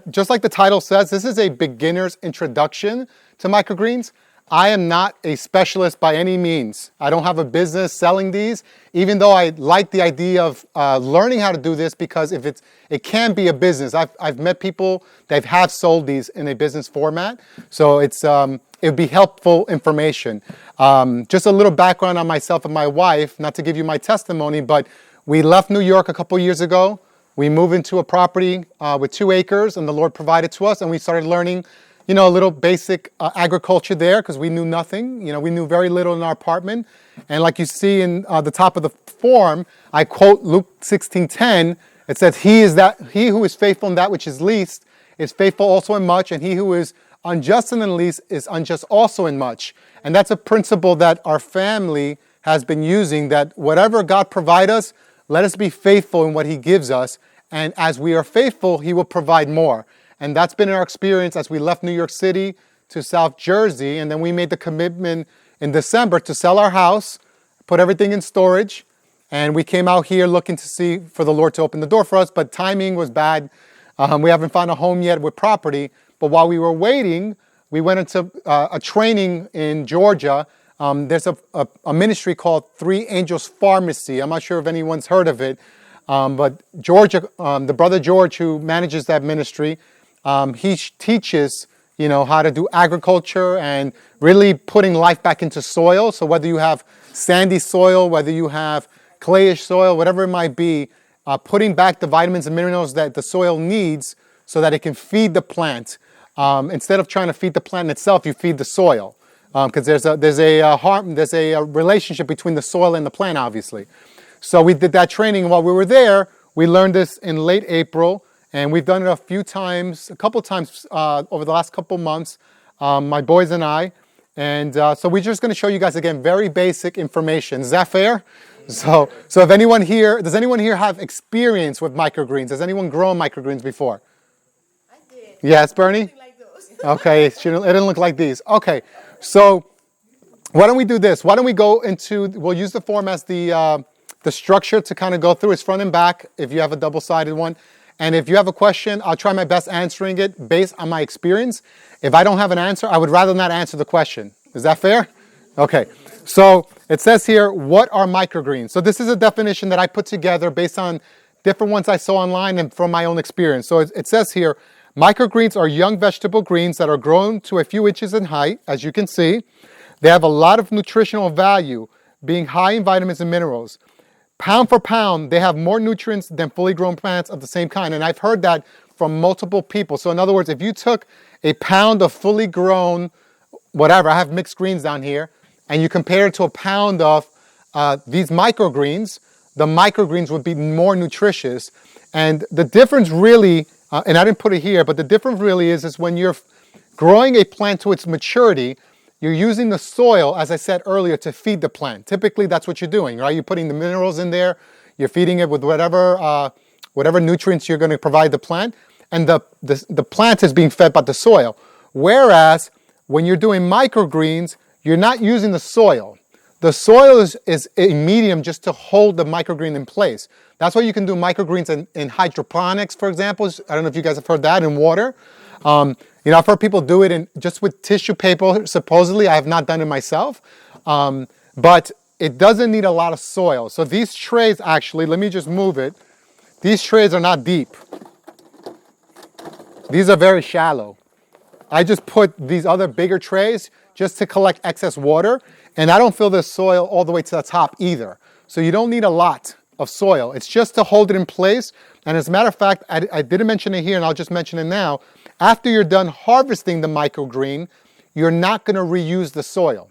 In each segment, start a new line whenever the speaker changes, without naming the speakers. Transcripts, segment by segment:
Just like the title says, this is a beginner's introduction to microgreens. I am not a specialist by any means. I don't have a business selling these, even though I like the idea of learning how to do this, because it can be a business. I've met people that have sold these in a business format, so it would be helpful information. Just a little background on myself and my wife, not to give you my testimony, but we left New York a couple years ago. We moved into a property with 2 acres, and the Lord provided to us, and we started learning, a little basic agriculture there, because we knew nothing. We knew very little in our apartment. And like you see in the top of the form, I quote Luke 16:10. It says, "He who is faithful in that which is least is faithful also in much, and he who is unjust in the least is unjust also in much." And that's a principle that our family has been using, that whatever God provide us, let us be faithful in what He gives us. And as we are faithful, He will provide more. And that's been our experience as we left New York City to South Jersey. And then we made the commitment in December to sell our house, put everything in storage. And we came out here looking to see for the Lord to open the door for us. But timing was bad. We haven't found a home yet with property. But while we were waiting, we went into a training in Georgia. There's a ministry called Three Angels Pharmacy. I'm not sure if anyone's heard of it. But Georgia, the brother George who manages that ministry, he teaches, how to do agriculture and really putting life back into soil. So whether you have sandy soil, whether you have clayish soil, whatever it might be, putting back the vitamins and minerals that the soil needs so that it can feed the plant. Instead of trying to feed the plant itself, you feed the soil. Because there's a relationship between the soil and the plant, obviously. So we did that training. While we were there, we learned this in late April, and we've done it a couple times over the last couple months, my boys and I. And so we're just going to show you guys, again, very basic information. Is that fair? So if anyone here, does anyone here have experience with microgreens? Has anyone grown microgreens before?
I did.
Yes, Bernie?
Like those.
Okay, it didn't look like these. Okay, so why don't we do this? Why don't we go into, we'll use the form as the structure to kind of go through. It's front and back if you have a double-sided one. And if you have a question, I'll try my best answering it based on my experience. If I don't have an answer, I would rather not answer the question. Is that fair? Okay. So it says here, what are microgreens? So this is a definition that I put together based on different ones I saw online and from my own experience. So it says here, microgreens are young vegetable greens that are grown to a few inches in height, as you can see. They have a lot of nutritional value, being high in vitamins and minerals. Pound for pound, they have more nutrients than fully grown plants of the same kind. And I've heard that from multiple people. So in other words, if you took a pound of fully grown, whatever, I have mixed greens down here, and you compare it to a pound of these microgreens, the microgreens would be more nutritious. And the difference really, and I didn't put it here, but the difference really is when you're growing a plant to its maturity, you're using the soil, as I said earlier, to feed the plant. Typically, that's what you're doing, right? You're putting the minerals in there. You're feeding it with whatever nutrients you're going to provide the plant. And the plant is being fed by the soil. Whereas, when you're doing microgreens, you're not using the soil. The soil is a medium just to hold the microgreen in place. That's why you can do microgreens in hydroponics, for example. I don't know if you guys have heard that, in water. I've heard people do it just with tissue paper, supposedly. I have not done it myself. But it doesn't need a lot of soil. So these trays, actually, let me just move it. These trays are not deep. These are very shallow. I just put these other bigger trays just to collect excess water. And I don't fill the soil all the way to the top either. So you don't need a lot of soil. It's just to hold it in place. And as a matter of fact, I didn't mention it here, and I'll just mention it now. After you're done harvesting the microgreen, you're not going to reuse the soil.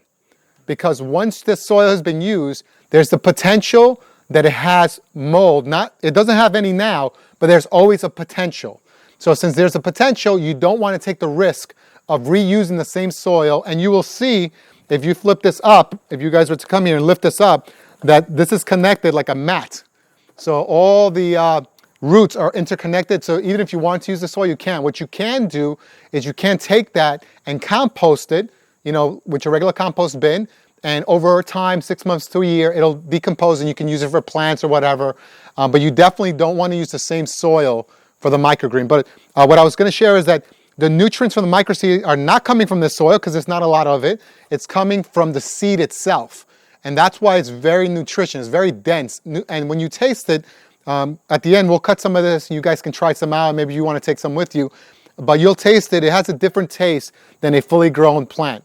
Because once the soil has been used, there's the potential that it has mold. It doesn't have any now, but there's always a potential. So since there's a potential, you don't want to take the risk of reusing the same soil. And you will see, if you flip this up, if you guys were to come here and lift this up, that this is connected like a mat. So all the roots are interconnected. So even if you want to use the soil, you can. What you can do is you can take that and compost it, with your regular compost bin. And over time, 6 months to a year, it'll decompose and you can use it for plants or whatever. But you definitely don't want to use the same soil for the microgreen. But what I was going to share is that the nutrients from the microseed are not coming from the soil because there's not a lot of it. It's coming from the seed itself. And that's why it's very nutritious, it's very dense. And when you taste it, at the end, we'll cut some of this. You guys can try some out. Maybe you want to take some with you. But you'll taste it. It has a different taste than a fully grown plant.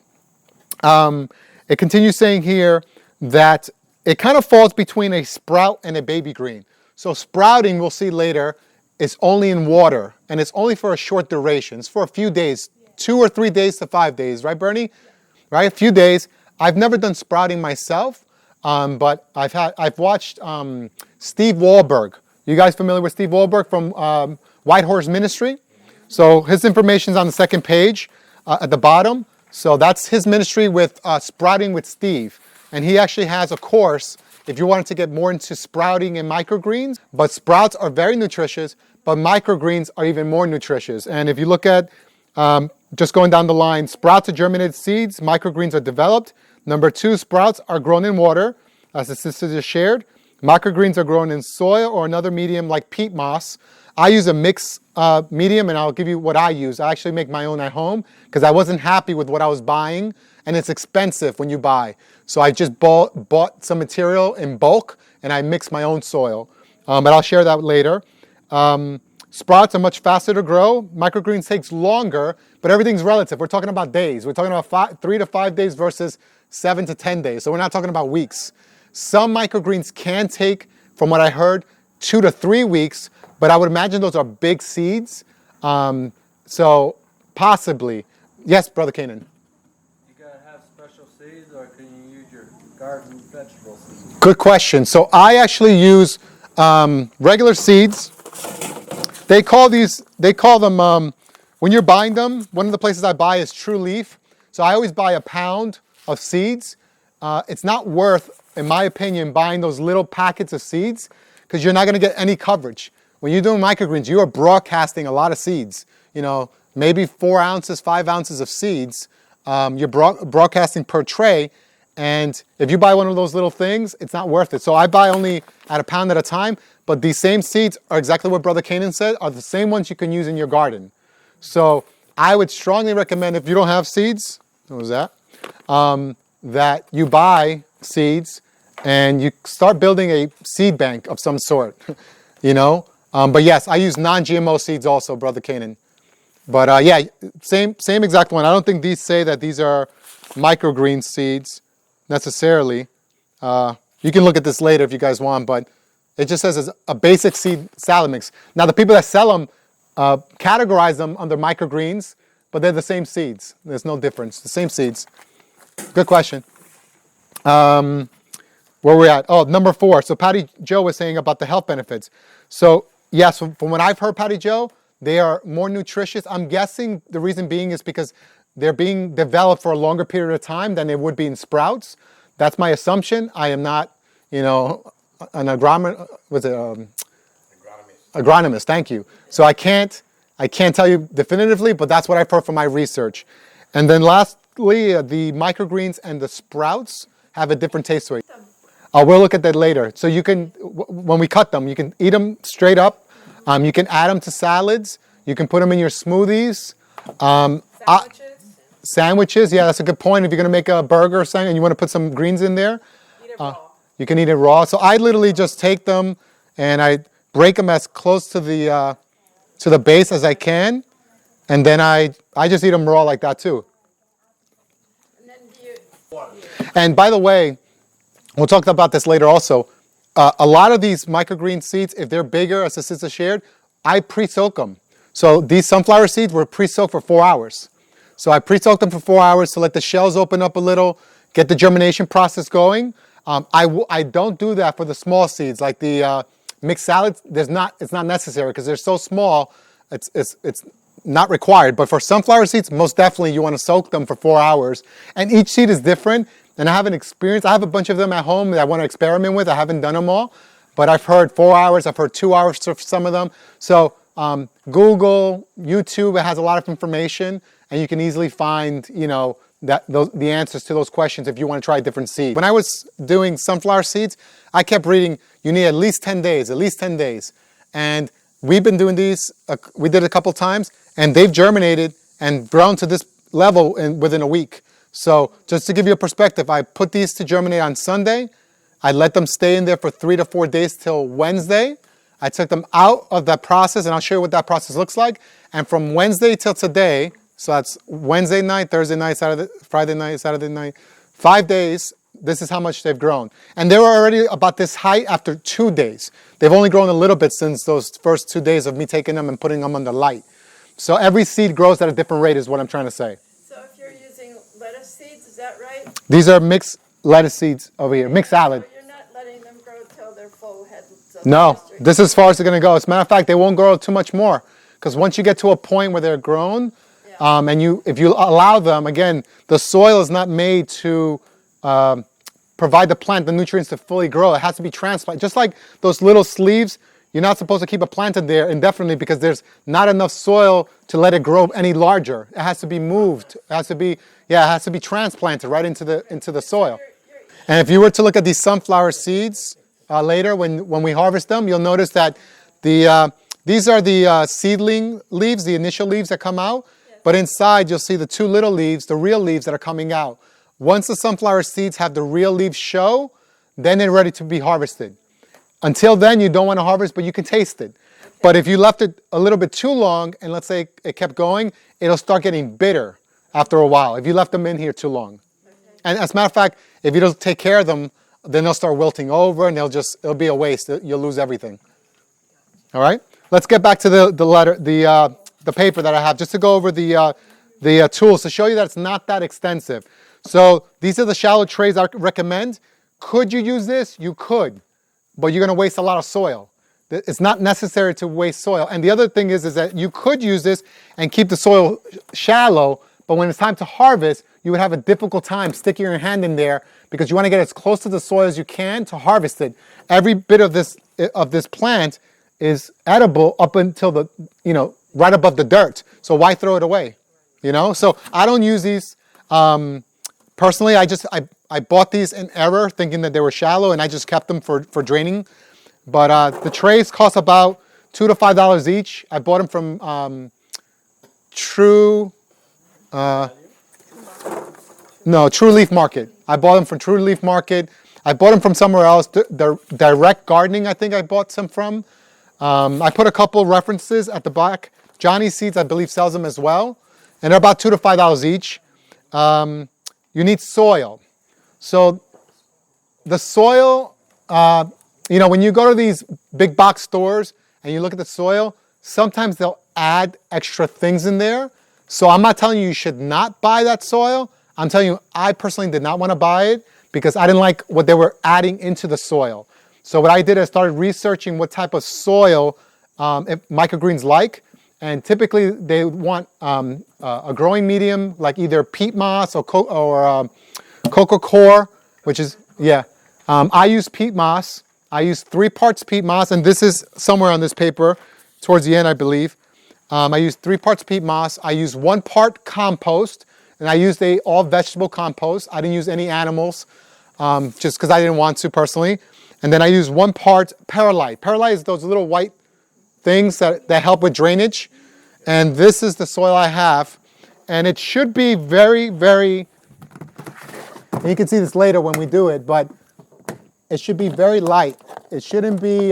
It continues saying here that it kind of falls between a sprout and a baby green. So sprouting, we'll see later, is only in water. And it's only for a short duration. It's for a few days, 2 or 3 days to 5 days. Right, Bernie? Right? A few days. I've never done sprouting myself, but I've watched Steve Wahlberg. You guys familiar with Steve Wahlberg from White Horse Ministry? So his information is on the second page at the bottom. So that's his ministry with Sprouting with Steve. And he actually has a course if you wanted to get more into sprouting and microgreens. But sprouts are very nutritious, but microgreens are even more nutritious. And if you look at, just going down the line, sprouts are germinated seeds, microgreens are developed. Number 2, sprouts are grown in water, as the sister just shared. Microgreens are grown in soil or another medium like peat moss. I use a mixed medium, and I'll give you what I use. I actually make my own at home because I wasn't happy with what I was buying, and it's expensive when you buy. So I just bought some material in bulk, and I mix my own soil. But I'll share that later. Sprouts are much faster to grow. Microgreens takes longer, but everything's relative. We're talking about days. We're talking about 3 to 5 days versus 7 to 10 days. So we're not talking about weeks. Some microgreens can take, from what I heard, 2 to 3 weeks, but I would imagine those are big seeds. So possibly. Yes, Brother Canaan.
You gotta have special seeds, or can you use your garden vegetable seeds?
Good question. So I actually use regular seeds. They call them, when you're buying them, one of the places I buy is True Leaf. So I always buy a pound of seeds. It's not worth, in my opinion, buying those little packets of seeds because you're not going to get any coverage. When you're doing microgreens, you are broadcasting a lot of seeds. You know, maybe 4 ounces, 5 ounces of seeds. You're broadcasting per tray. And if you buy one of those little things, it's not worth it. So I buy only at a pound at a time. But these same seeds are exactly what Brother Canaan said, are the same ones you can use in your garden. So I would strongly recommend, if you don't have seeds, what was that? That you buy seeds and you start building a seed bank of some sort, you know. But yes, I use non-GMO seeds also, Brother Canaan. But yeah, same exact one. I don't think these say that these are microgreen seeds necessarily. You can look at this later if you guys want, but it just says it's a basic seed salad mix. Now the people that sell them categorize them under microgreens, but they're the same seeds. There's no difference. The same seeds. Good question. Where we at? Oh, number 4. So Patty Joe was saying about the health benefits. So yes, from what I've heard, Patty Joe, they are more nutritious. I'm guessing the reason being is because they're being developed for a longer period of time than they would be in sprouts. That's my assumption. I am not, you know, an agronomist. Agronomist. Thank you. So I can't tell you definitively, but that's what I've heard from my research. And then lastly, the microgreens and the sprouts have a different taste to it. We'll look at that later. So you can, when we cut them, you can eat them straight up. You can add them to salads. You can put them in your smoothies. Sandwiches, yeah, that's a good point. If you're going to make a burger or something and you want to put some greens in there,
Eat it raw.
you can eat it raw. So I literally just take them and I break them as close to the base as I can, and then I just eat them raw like that too.
And then do you,
And by the way, we'll talk about this later also. A lot of these microgreen seeds, if they're bigger, as the sister shared, I pre-soak them. So these sunflower seeds were pre-soaked for 4 hours. So I pre-soaked them for 4 hours to let the shells open up a little, get the germination process going. I don't do that for the small seeds like the mixed salads. It's not necessary because they're so small. It's not required. But for sunflower seeds, most definitely you want to soak them for 4 hours. And each seed is different. And I have an experience. I have a bunch of them at home that I want to experiment with. I haven't done them all, but I've heard 4 hours. I've heard 2 hours for some of them. So Google, YouTube, it has a lot of information, and you can easily find, you know, the answers to those questions if you want to try different seeds. When I was doing sunflower seeds, I kept reading, you need at least 10 days, at least 10 days. And we've been doing these, we did it a couple times, and they've germinated and grown to this level within a week. So just to give you a perspective, I put these to germinate on Sunday. I let them stay in there for 3 to 4 days till Wednesday. I took them out of that process, and I'll show you what that process looks like. And from Wednesday till today, so that's Wednesday night, Thursday night, Friday night, Saturday night, 5 days, this is how much they've grown. And they were already about this height after 2 days. They've only grown a little bit since those first 2 days of me taking them and putting them under light. So every seed grows at a different rate is what I'm trying to say.
So if you're using lettuce seeds, is that right?
These are mixed lettuce seeds over here, mixed salad.
So you're not letting them grow till they're full heads of
No,
moisture?
this is as far as they're going to go. As a matter of fact, they won't grow too much more. Because once you get to a point where they're grown, and if you allow them, again, the soil is not made to provide the plant the nutrients to fully grow. It has to be transplanted. Just like those little sleeves, you're not supposed to keep it planted there indefinitely because there's not enough soil to let it grow any larger. It has to be moved. It has to be transplanted right into the soil. And if you were to look at these sunflower seeds later when we harvest them, you'll notice that these are the seedling leaves, the initial leaves that come out. But inside, you'll see the 2 little leaves, the real leaves that are coming out. Once the sunflower seeds have the real leaves show, then they're ready to be harvested. Until then, you don't want to harvest, but you can taste it. But if you left it a little bit too long, and let's say it kept going, it'll start getting bitter after a while if you left them in here too long. And as a matter of fact, if you don't take care of them, then they'll start wilting over, and it'll be a waste. You'll lose everything. All right? Let's get back to the paper that I have, just to go over the tools to show you that it's not that extensive. So these are the shallow trays I recommend. Could you use this? You could, but you're going to waste a lot of soil. It's not necessary to waste soil. And the other thing is that you could use this and keep the soil shallow, but when it's time to harvest, you would have a difficult time sticking your hand in there because you want to get as close to the soil as you can to harvest it. Every bit of this plant is edible up until right above the dirt. So why throw it away? So I don't use these. Personally, I bought these in error thinking that they were shallow, and I just kept them for draining. But the trays cost about $2 to $5 each. I bought them from True Leaf Market. I bought them from True Leaf Market. I bought them from somewhere else. Direct Gardening, I think I bought some from. I put a couple references at the back. Johnny Seeds, I believe, sells them as well. And they're about $2 to $5 each. You need soil. So the soil, when you go to these big box stores and you look at the soil, sometimes they'll add extra things in there. So I'm not telling you should not buy that soil. I'm telling you, I personally did not want to buy it because I didn't like what they were adding into the soil. So what I did is started researching what type of soil microgreens like. And typically they want a growing medium like either peat moss or coco coir, which is, I use peat moss. I use 3 parts peat moss, and this is somewhere on this paper towards the end, I believe. I use 3 parts peat moss. I use 1 part compost, and I used all vegetable compost. I didn't use any animals, just because I didn't want to personally. And then I use 1 part perlite. Perlite is those little white things that help with drainage. And this is the soil I have. And it should be very, very, and you can see this later when we do it, but it should be very light. It should be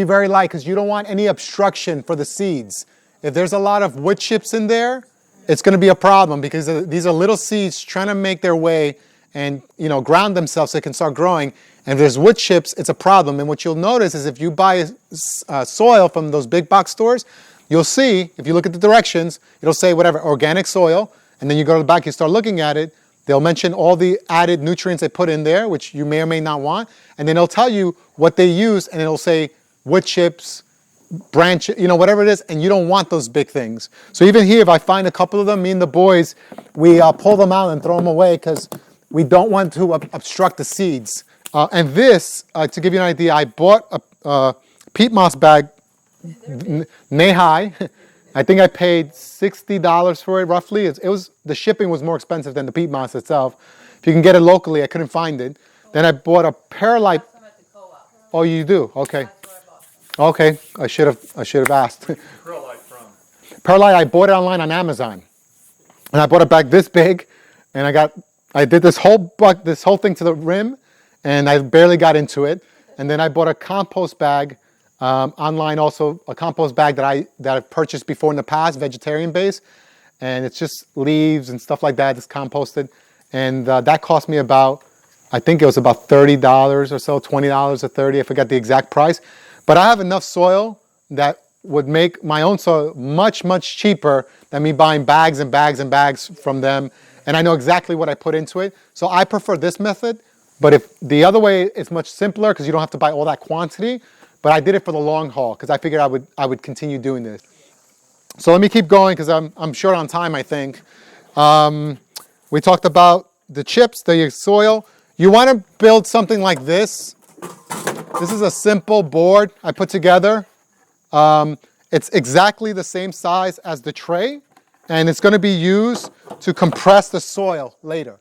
very light because you don't want any obstruction for the seeds. If there's a lot of wood chips in there, it's going to be a problem because these are little seeds trying to make their way and ground themselves so they can start growing. And if there's wood chips, it's a problem. And what you'll notice is if you buy soil from those big box stores, you'll see, if you look at the directions, it'll say whatever, organic soil. And then you go to the back, you start looking at it. They'll mention all the added nutrients they put in there, which you may or may not want. And then it'll tell you what they use, and it'll say wood chips, branch, whatever it is, and you don't want those big things. So even here, if I find a couple of them, me and the boys, we pull them out and throw them away because we don't want to obstruct the seeds. And this, to give you an idea, I bought a peat moss bag, knee-high. I think I paid $60 for it, roughly. The shipping was more expensive than the peat moss itself. If you can get it locally, I couldn't find it. Then I bought a perlite. Oh, you do? Okay. Okay, I should have asked.
Perlite from?
Perlite, I bought it online on Amazon, and I bought a bag this big, and I did this whole thing to the rim, and I barely got into it. And then I bought a compost bag online, also a compost bag that I've purchased before in the past, vegetarian based, and it's just leaves and stuff like that. It's composted, and that cost me about, I think it was about $30 or so, $20 or $30. I forgot the exact price, but I have enough soil that would make my own soil much, much cheaper than me buying bags and bags and bags from them. And I know exactly what I put into it. So I prefer this method, but if the other way is much simpler because you don't have to buy all that quantity, but I did it for the long haul because I figured I would continue doing this. So let me keep going because I'm short on time, I think. We talked about the chips, the soil. You want to build something like this. This is a simple board I put together. It's exactly the same size as the tray, and it's going to be used to compress the soil later.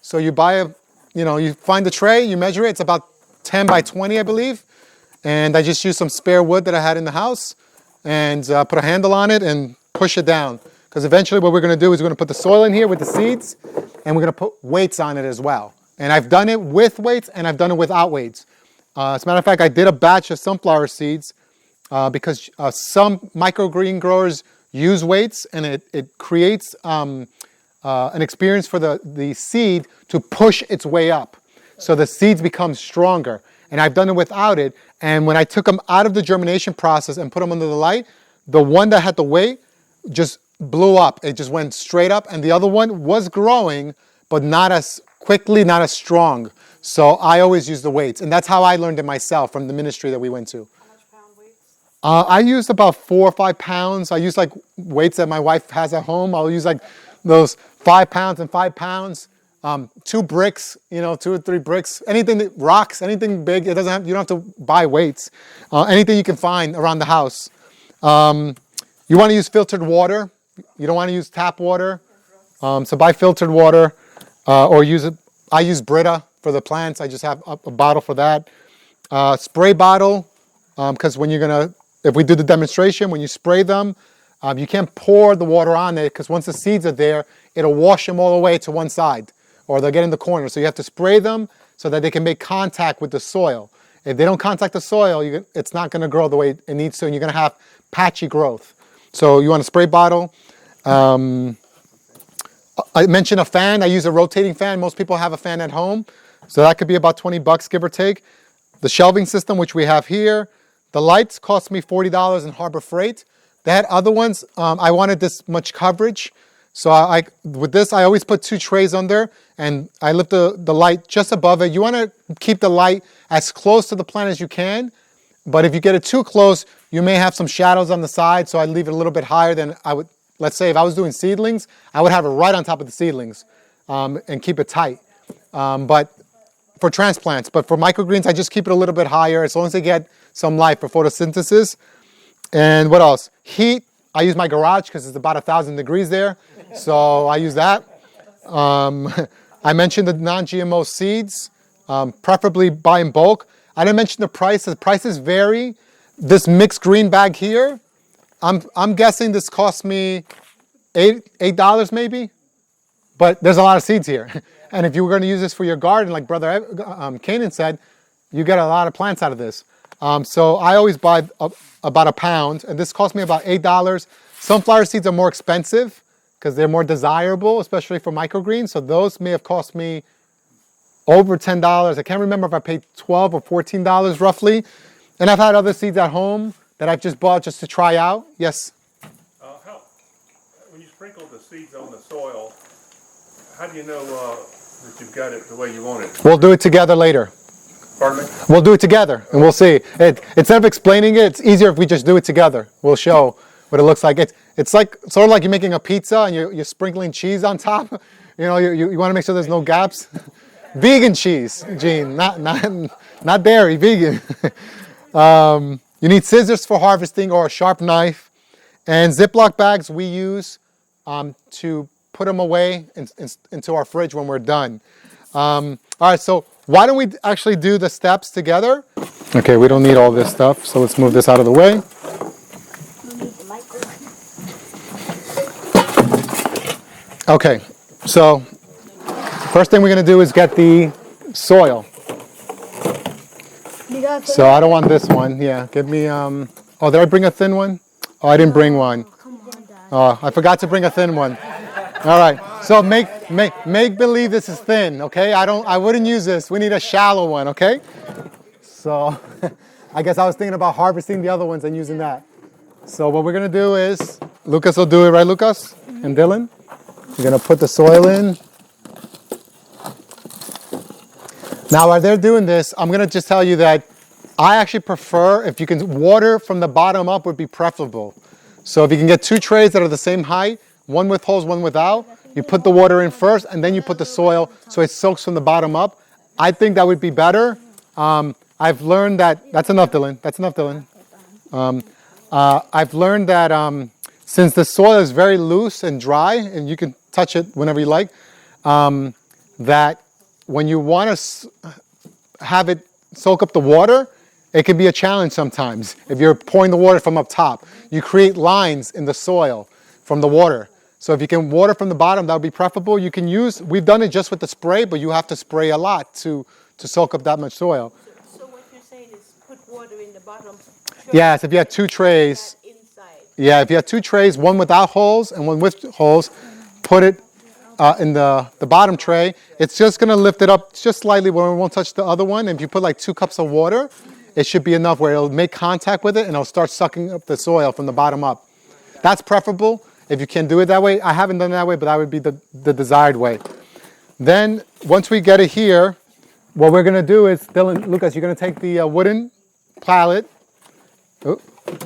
So you you find the tray, you measure it. It's about 10 by 20, I believe. And I just used some spare wood that I had in the house and put a handle on it and push it down. Because eventually what we're going to do is we're going to put the soil in here with the seeds, and we're going to put weights on it as well. And I've done it with weights and I've done it without weights. As a matter of fact, I did a batch of sunflower seeds because some microgreen growers use weights, and it creates an experience for the seed to push its way up. So the seeds become stronger. And I've done it without it. And when I took them out of the germination process and put them under the light, the one that had the weight just blew up. It just went straight up. And the other one was growing, but not as quickly, not as strong. So I always use the weights. And that's how I learned it myself from the ministry that we went to.
How much pound weights?
I used about 4 or 5 pounds. I use like weights that my wife has at home. I'll use like those 5 pounds and 5 pounds. 2 bricks, 2 or 3 bricks, anything rocks, anything big. You don't have to buy weights. Anything you can find around the house. You want to use filtered water. You don't want to use tap water. So buy filtered water, or I use Brita for the plants. I just have a bottle for that. Spray bottle, because if we do the demonstration, when you spray them, you can't pour the water on it because once the seeds are there, it'll wash them all the way to one side, or they'll get in the corner. So you have to spray them so that they can make contact with the soil. If they don't contact the soil, it's not going to grow the way it needs to, and you're going to have patchy growth. So you want a spray bottle. I mentioned a fan. I use a rotating fan. Most people have a fan at home. So that could be about $20, give or take. The shelving system, which we have here. The lights cost me $40 in Harbor Freight. They had other ones. I wanted this much coverage. So with this, I always put 2 trays under, and I lift the light just above it. You want to keep the light as close to the plant as you can, but if you get it too close, you may have some shadows on the side, so I leave it a little bit higher than I would. Let's say if I was doing seedlings, I would have it right on top of the seedlings and keep it tight. But for transplants, but for microgreens, I just keep it a little bit higher as long as they get some light for photosynthesis. And what else? Heat. I use my garage because it's about 1,000 degrees there, so I use that. I mentioned the non-GMO seeds, preferably buy in bulk. I didn't mention the price. The prices vary. This mixed green bag here, I'm guessing this cost me $8 maybe, but there's a lot of seeds here. And if you were going to use this for your garden, like Brother Kanan said, you get a lot of plants out of this. So I always buy about a pound, and this cost me about $8. Sunflower seeds are more expensive because they're more desirable, especially for microgreens. So those may have cost me over $10. I can't remember if I paid $12 or $14 roughly. And I've had other seeds at home that I've just bought just to try out. Yes?
When you sprinkle the seeds on the soil, how do you know that you've got it the way you want it?
We'll do it together later.
Pardon me?
We'll do it together, and we'll see. Instead of explaining it, it's easier if we just do it together. We'll show what it looks like. It's like sort of like you're making a pizza and you're sprinkling cheese on top. You want to make sure there's no gaps. Vegan cheese, Gene, not dairy, vegan. You need scissors for harvesting or a sharp knife, and Ziploc bags we use to put them away into our fridge when we're done. All right, so why don't we actually do the steps together? Okay, we don't need all this stuff, so let's move this out of the way. Okay, so first thing we're going to do is get the soil. So I don't want this one. Yeah, give me, oh, did I bring a thin one? Oh, I didn't bring one. Oh, I forgot to bring a thin one. All right, so make believe this is thin, okay? I wouldn't use this. We need a shallow one, okay? So I guess I was thinking about harvesting the other ones and using that. So what we're gonna do is, Lucas will do it, right, Lucas? And Dylan? You're gonna put the soil in. Now while they're doing this, I'm gonna just tell you that I actually prefer, if you can, water from the bottom up would be preferable. So if you can get 2 trays that are the same height, one with holes, one without, you put the water in first and then you put the soil so it soaks from the bottom up. I think that would be better. I've learned that, that's enough, Dylan, that's enough, Dylan. I've learned that since the soil is very loose and dry, and you can touch it whenever you like, that when you want to have it soak up the water, it can be a challenge sometimes. If you're pouring the water from up top, you create lines in the soil from the water. So if you can water from the bottom, that would be preferable. You can use, we've done it just with the spray, but you have to spray a lot to soak up that much soil.
So what you're saying is put water in the bottom.
Yes, if you have 2 trays.
Inside.
Yeah, if you have 2 trays, one without holes and one with holes, put it in the bottom tray. It's just going to lift it up just slightly where it won't touch the other one. And if you put like 2 cups of water, it should be enough where it'll make contact with it and it'll start sucking up the soil from the bottom up. That's preferable if you can do it that way. I haven't done it that way, but that would be the desired way. Then once we get it here, what we're going to do is, Dylan, Lucas, you're going to take the wooden pallet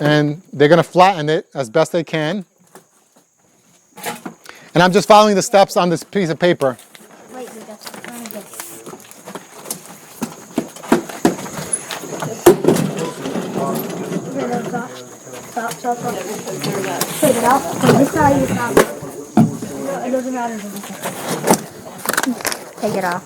and they're going to flatten it as best they can. And I'm just following the steps on this piece of paper.
Wait, that's Stop. Take it out. This is how you stop. It doesn't matter. Take it off.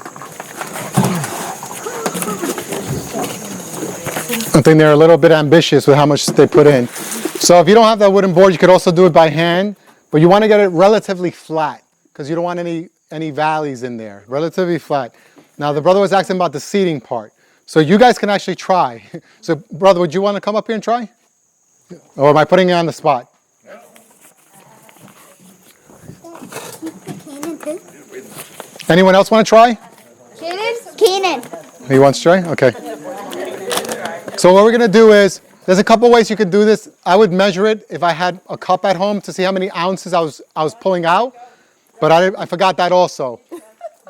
I think they're a little bit ambitious with how much they put in. So if you don't have that wooden board, you could also do it by hand, but you want to get it relatively flat because you don't want any valleys in there. Relatively flat. Now the brother was asking about the seeding part. So you guys can actually try. So brother, would you want to come up here and try? Or am I putting you on the spot? Anyone else want to try?
Keenan.
He wants to try? Okay. So what we're going to do is, there's a couple ways you could do this. I would measure it if I had a cup at home to see how many ounces I was pulling out, but I forgot that also.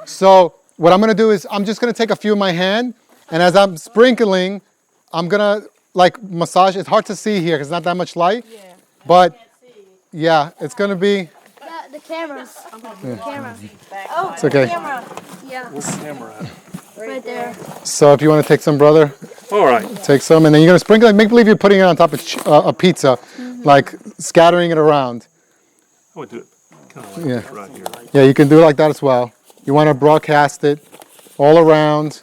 So what I'm going to do is I'm just going to take a few in my hand, and as I'm sprinkling, I'm going to like massage. It's hard to see here because it's not that much light, but yeah, it's going to be.
The cameras. The camera.
Oh,
It's okay.
camera.
Yeah. Right there.
So if you want to take some, brother,
All right.
take some, and then you're going to sprinkle it. Make believe you're putting it on top of a pizza, like scattering it around.
I would do it kind of like
Yeah.
this right here.
Yeah, you can do it like that as well. You want to broadcast it all around.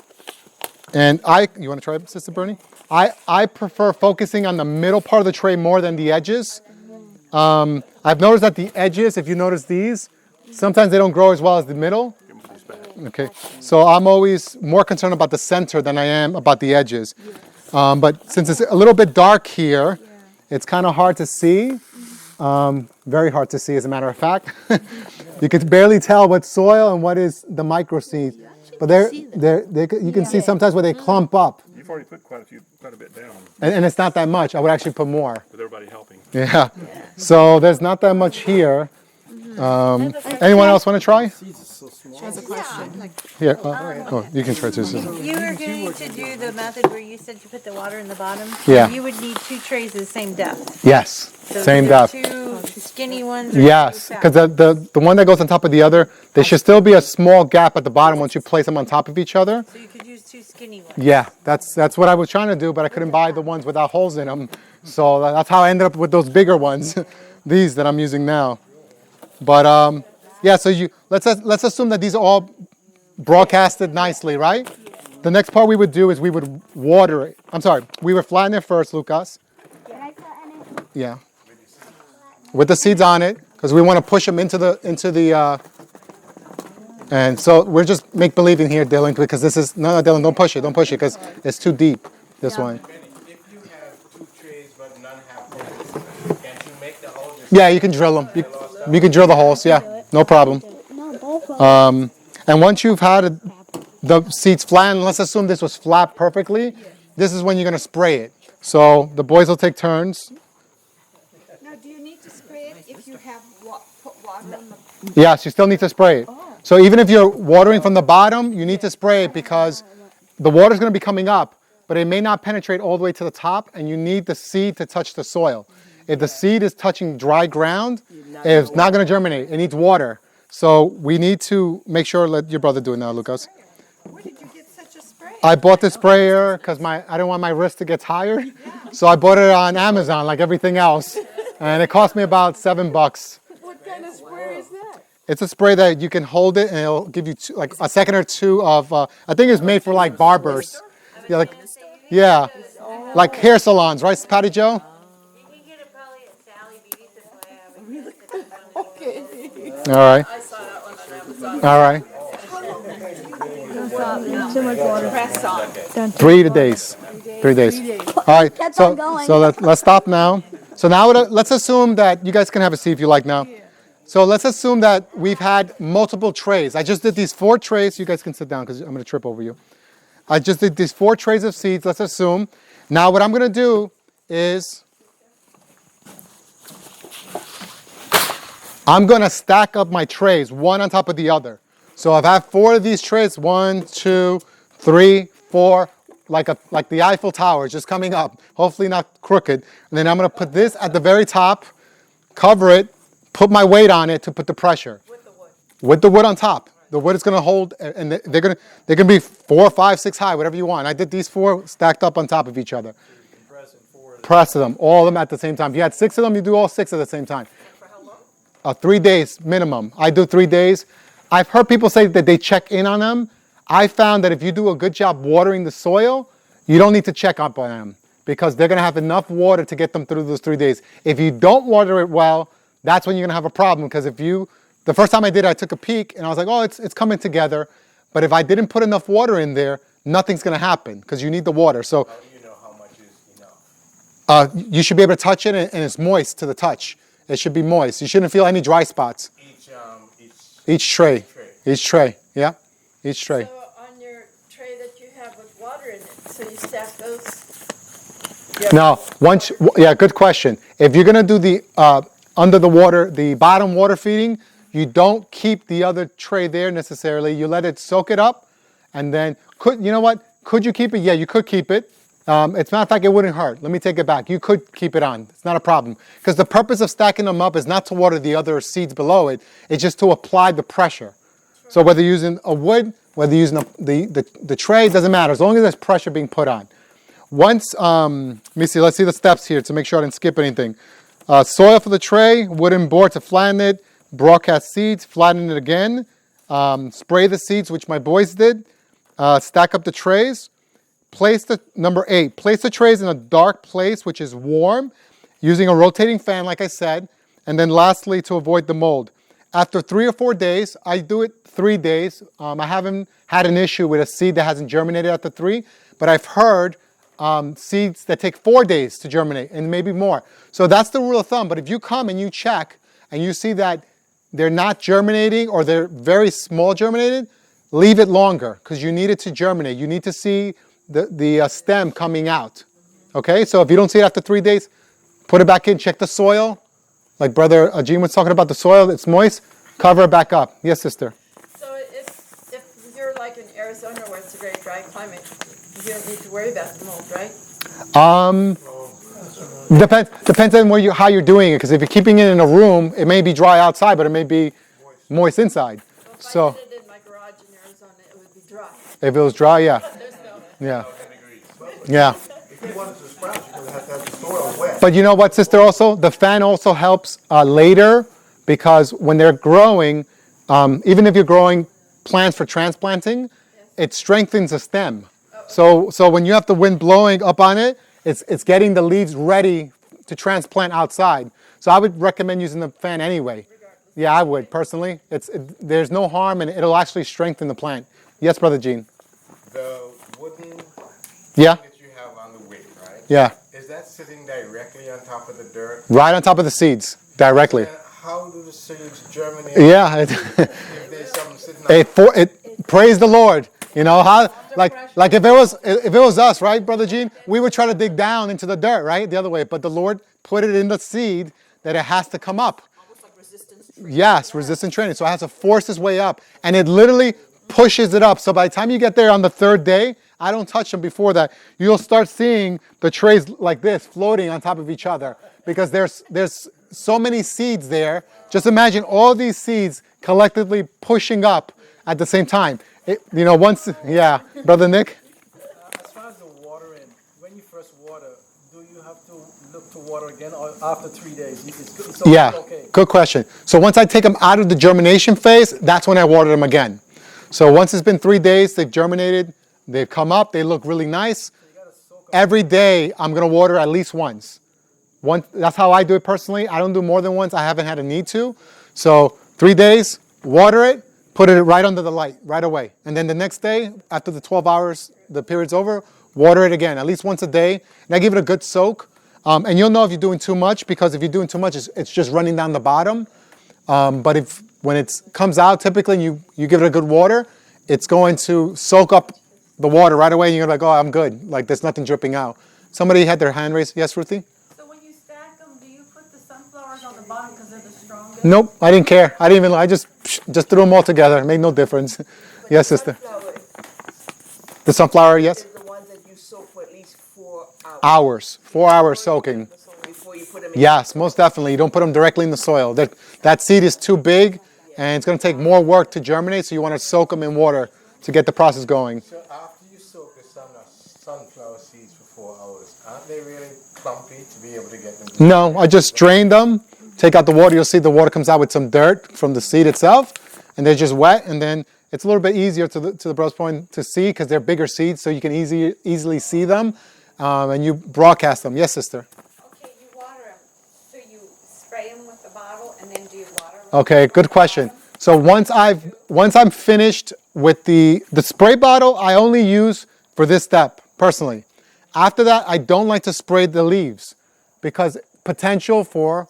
And you want to try it, Sister Bernie? I prefer focusing on the middle part of the tray more than the edges. I've noticed that the edges, if you notice these, sometimes they don't grow as well as the middle. Okay, so I'm always more concerned about the center than I am about the edges. But since it's a little bit dark here, it's kind of hard to see. Very hard to see, as a matter of fact. You can barely tell what's soil and what is the micro seeds. But you can see sometimes where they clump up.
You've already put quite a bit down
And it's not that much. I would actually put more.
with everybody helping.
Yeah. So there's not that much here. Anyone else want to try? Here. You can try too. Susan.
You were going to do the method where you said you put the water in the bottom.
Yeah.
You would need 2 trays of the same depth.
Yes.
So
Same
either
depth.
2 skinny ones. Or
Yes.
2
Because
fat.
the one that goes on top of the other, there should still be a small gap at the bottom once you place them on top of each other.
So you could use 2 skinny ones.
Yeah. That's what I was trying to do, but I couldn't buy the ones without holes in them. So that's how I ended up with those bigger ones, these that I'm using now. But yeah, so let's assume that these are all broadcasted nicely, right? the next part we would do is we would water it. I'm sorry, we would flatten it first, Lucas.
Can I flatten it?
Yeah. With the seeds on it, because we want to push them into the. And so we're just make believing here, Dylan, because this is no, Dylan, don't push it, because it's too deep. This one.
Benny, if you have 2 trays but none have holes, can't you make the hole just
Yeah, you can drill them. You can drill the holes. Yeah, no problem.
No, both of them.
And once you've had the seeds flattened, let's assume this was flat perfectly. This is when you're going to spray it. So the boys will take turns.
Now, do you need to spray it if you have put water on the?
Yes, you still need to spray it. So even if you're watering from the bottom, you need to spray it because the water's going to be coming up, but it may not penetrate all the way to the top, and you need the seed to touch the soil. If the seed is touching dry ground, it's not going to germinate. It needs water. So we need to make sure, let your brother do it now, Lucas.
Where did you get such a spray?
I bought the sprayer because I didn't want my wrist to get tired. So I bought it on Amazon like everything else. And it cost me about $7.
What kind of spray is that?
It's a spray that you can hold it and it'll give you like a second or two of, I think it's made for like barbers. Yeah, like hair salons, right, Patty Joe?
You can get it probably at Sally Beauty Supply.
Okay.
All right,
I saw that one on Amazon.
all right.
Too much water.
Press on.
3 days. 3 days. All right,
Kept on going.
so let's stop now. So now let's assume that you guys can have a seat if you like now. So let's assume that we've had multiple trays. I just did these 4 trays. You guys can sit down because I'm going to trip over you. I just did these 4 trays of seeds, let's assume. Now what I'm going to do is I'm going to stack up my trays one on top of the other. So I've had 4 of these trays, 1, 2, 3, 4, like the Eiffel Tower, just coming up, hopefully not crooked. And then I'm going to put this at the very top, cover it, put my weight on it to put the pressure. With the wood. With the wood on top. The wood is going to hold, and they're going to be 4, 5, 6 high, whatever you want. I did these 4 stacked up on top of each other. Press them, all of them at the same time. If you had 6 of them, you do all 6 at the same time. For how long? 3 days minimum. I do 3 days. I've heard people say that they check in on them. I found that if you do a good job watering the soil, you don't need to check up on them because they're going to have enough water to get them through those 3 days. If you don't water it well, that's when you're going to have a problem because the first time I did it, I took a peek and I was like, oh, it's coming together. But if I didn't put enough water in there, nothing's going to happen because you need the water. So
how do you know how much is enough?
you should be able to touch it and it's moist to the touch. It should be moist. You shouldn't feel any dry spots. Each tray. Each tray. Yeah. Each tray.
So on your tray that you have with water in it, so you stack those?
No, good question. If you're going to do the under the water, the bottom water feeding, you don't keep the other tray there necessarily. You let it soak it up, and then you know what? Could you keep it? Yeah, you could keep it. It's not like it wouldn't hurt. Let me take it back. You could keep it on. It's not a problem because the purpose of stacking them up is not to water the other seeds below it. It's just to apply the pressure. So whether you're using a wood, whether you're using the tray, doesn't matter as long as there's pressure being put on. Once, let me see. Let's see the steps here to make sure I didn't skip anything. Soil for the tray, wooden board to flatten it, broadcast seeds, flatten it again, spray the seeds, which my boys did, stack up the trays, number 8, place the trays in a dark place, which is warm, using a rotating fan, like I said, and then lastly, to avoid the mold. After 3 or 4 days, I do it 3 days. I haven't had an issue with a seed that hasn't germinated after 3, but I've heard seeds that take 4 days to germinate and maybe more. So that's the rule of thumb. But if you come and you check and you see that they're not germinating or they're very small germinated, leave it longer because you need it to germinate. You need to see the stem coming out. Okay, so if you don't see it after 3 days, put it back in, check the soil. Like Brother Gene was talking about the soil, it's moist, cover it back up. Yes, sister?
So if you're like in Arizona where it's a very dry climate, you don't need to worry about the mold, right?
Depends on how you're doing it. Because if you're keeping it in a room, it may be dry outside, but it may be moist inside.
So if I did it in my garage in Arizona, it would be dry.
If it was dry, yeah,
There's no.
yeah, yeah.
If you want it to sprout, you're going to have the soil wet.
But you know what, sister? Also, the fan also helps later because when they're growing, even if you're growing plants for transplanting, it strengthens the stem. So when you have the wind blowing up on it, it's getting the leaves ready to transplant outside. So I would recommend using the fan anyway. Yeah, I would personally. There's no harm, and it'll actually strengthen the plant. Yes, Brother Gene.
The wooden
Yeah,
that you have on the wick, right?
yeah.
Is that sitting directly on top of the dirt?
Right on top of the seeds, directly.
And how do the seeds germinate?
Yeah.
If there's something sitting on
Praise the Lord. You know how, like if it was us, right, Brother Gene, we would try to dig down into the dirt, right, the other way. But the Lord put it in the seed that it has to come up.
Almost like resistance training.
Yes, resistant training. So it has to force its way up, and it literally pushes it up. So by the time you get there on the third day, I don't touch them before that. You'll start seeing the trays like this floating on top of each other because there's so many seeds there. Just imagine all these seeds collectively pushing up at the same time. Yeah, Brother Nick?
As far as the watering, when you first water, do you have to look to water again or after 3 days? It's
Yeah,
okay.
good question. So once I take them out of the germination phase, that's when I water them again. So once it's been 3 days, they've germinated, they've come up, they look really nice. Every day, I'm going to water at least once. That's how I do it personally. I don't do more than once. I haven't had a need to. So 3 days, water it, put it right under the light right away. And then the next day, after the 12 hours, the period's over, water it again, at least once a day. And I give it a good soak. And you'll know if you're doing too much, because if you're doing too much, it's just running down the bottom. But when it comes out, typically, and you give it a good water, it's going to soak up the water right away. And you're like, oh, I'm good. Like, there's nothing dripping out. Somebody had their hand raised. Yes, Ruthie?
So when you stack them, do you put the sunflowers on the bottom because they're the strongest?
Nope, I didn't care. I just threw them all together. It made no difference. Yes, sister. The sunflower, yes?
The ones that you soak for at least 4 hours.
Hours. 4 hours soaking.
Before you put them in.
Yes, most definitely. You don't put them directly in the soil. That seed is too big, and it's going to take more work to germinate, so you want to soak them in water to get the process going.
So after you soak the sunflower seeds for 4 hours, aren't they really clumpy to be able to get them?
No, I just drain them, take out the water. You'll see the water comes out with some dirt from the seed itself, and they're just wet, and then it's a little bit easier to the brother's point to see because they're bigger seeds, so you can easily see them, and you broadcast them. Yes, sister?
Okay, you water them. So you spray them with the bottle and then do you water them?
Okay, good question. So once I'm finished with the spray bottle, I only use for this step personally. After that, I don't like to spray the leaves because potential for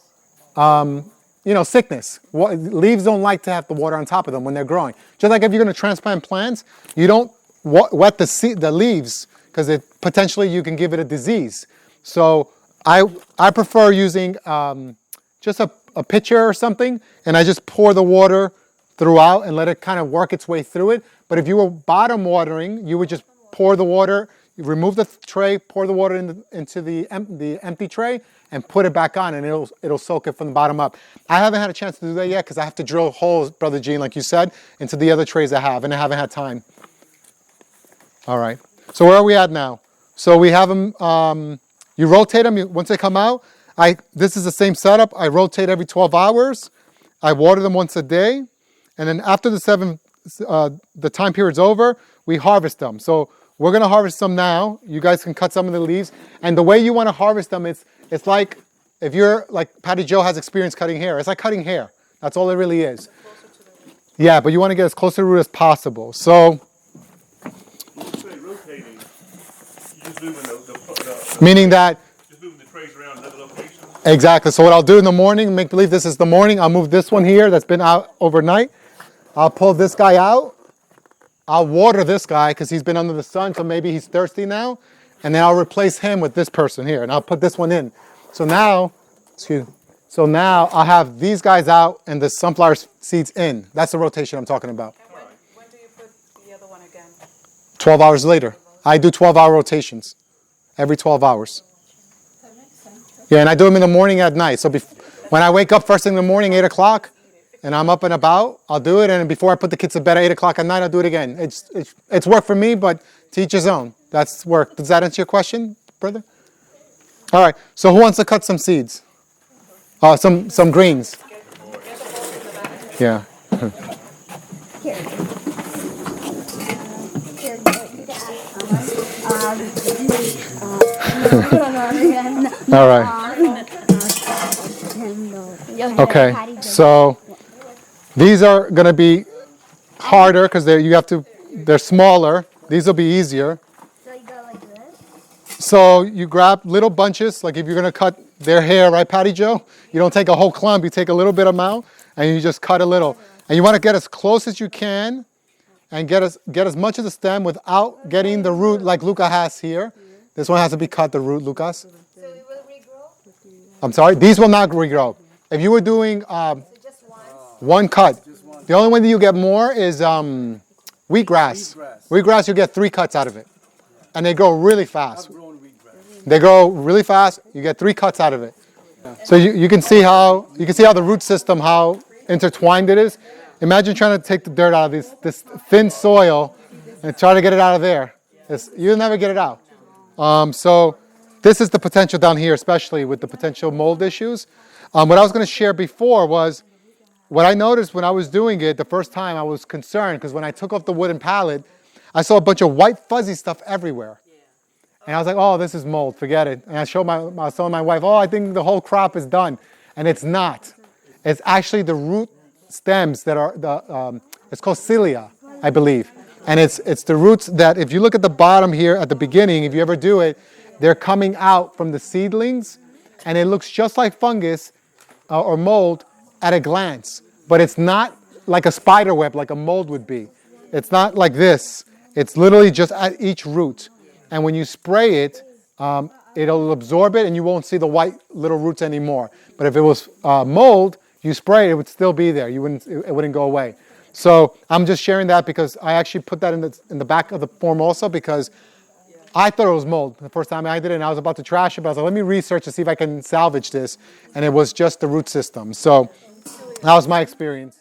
sickness. Leaves don't like to have the water on top of them when they're growing. Just like if you're going to transplant plants, you don't wet the leaves because potentially you can give it a disease. So I prefer using just a pitcher or something, and I just pour the water throughout and let it kind of work its way through it. But if you were bottom watering, you would just pour the water, you remove the tray, pour the water into the empty tray, and put it back on, and it'll soak it from the bottom up. I haven't had a chance to do that yet because I have to drill holes, Brother Gene, like you said, into the other trays I have, and I haven't had time. All right. So where are we at now? So we have them. You rotate them once they come out. This is the same setup. I rotate every 12 hours. I water them once a day, and then after the time period's over, we harvest them. So we're going to harvest them now. You guys can cut some of the leaves. And the way you want to harvest them, it's like if you're like Patty Joe has experience cutting hair. It's like cutting hair. That's all it really is. Yeah, but you want to get as close to the root as possible. So,
When you say rotating, you just moving the
meaning that,
just moving the trays around another location.
exactly. So what I'll do in the morning, make believe this is the morning. I'll move this one here that's been out overnight. I'll pull this guy out. I'll water this guy because he's been under the sun, so maybe he's thirsty now. And then I'll replace him with this person here, and I'll put this one in. So now I'll have these guys out and the sunflower seeds in. That's the rotation I'm talking about.
And when do you put the other one again?
12 hours later. I do 12-hour rotations every 12 hours.
That makes sense.
Yeah, and I do them in the morning and at night. So when I wake up first thing in the morning, 8 o'clock, and I'm up and about, I'll do it. And before I put the kids to bed at 8 o'clock at night, I'll do it again. It's work for me, but to each his own. That's work. Does that answer your question, brother? All right. So who wants to cut some seeds? Some greens. Yeah. All right. Okay. So these are going to be harder because they're smaller. These will be easier.
So you go like this?
So you grab little bunches, like if you're going to cut their hair, right, Patty Joe? You don't take a whole clump, you take a little bit amount, and you just cut a little. And you want to get as close as you can and get as much of the stem without getting the root like Luca has here. This one has to be cut, the root, Lucas.
So it will regrow?
I'm sorry, these will not regrow. If you were doing
So just one?
one cut, the only way that you get more is wheatgrass. Wheatgrass, you get 3 cuts out of it. And they grow really fast. They grow really fast, you get 3 cuts out of it. So you can see how the root system, how intertwined it is. Imagine trying to take the dirt out of this thin soil and try to get it out of there. You'll never get it out. So this is the potential down here, especially with the potential mold issues. What I was going to share before was what I noticed when I was doing it the first time. I was concerned because when I took off the wooden pallet, I saw a bunch of white fuzzy stuff everywhere. And I was like, oh, this is mold, forget it. And I was telling my wife, oh, I think the whole crop is done. And it's not. It's actually the root stems that are, it's called cilia, I believe. And it's the roots that, if you look at the bottom here at the beginning, if you ever do it, they're coming out from the seedlings. And it looks just like fungus or mold at a glance. But it's not like a spider web like a mold would be. It's not like this. It's literally just at each root. And when you spray it, it'll absorb it and you won't see the white little roots anymore. But if it was mold, you spray it, it would still be there. It wouldn't go away. So I'm just sharing that because I actually put that in the back of the form also because I thought it was mold the first time I did it and I was about to trash it, but I was like, let me research to see if I can salvage this. And it was just the root system. So that was my experience.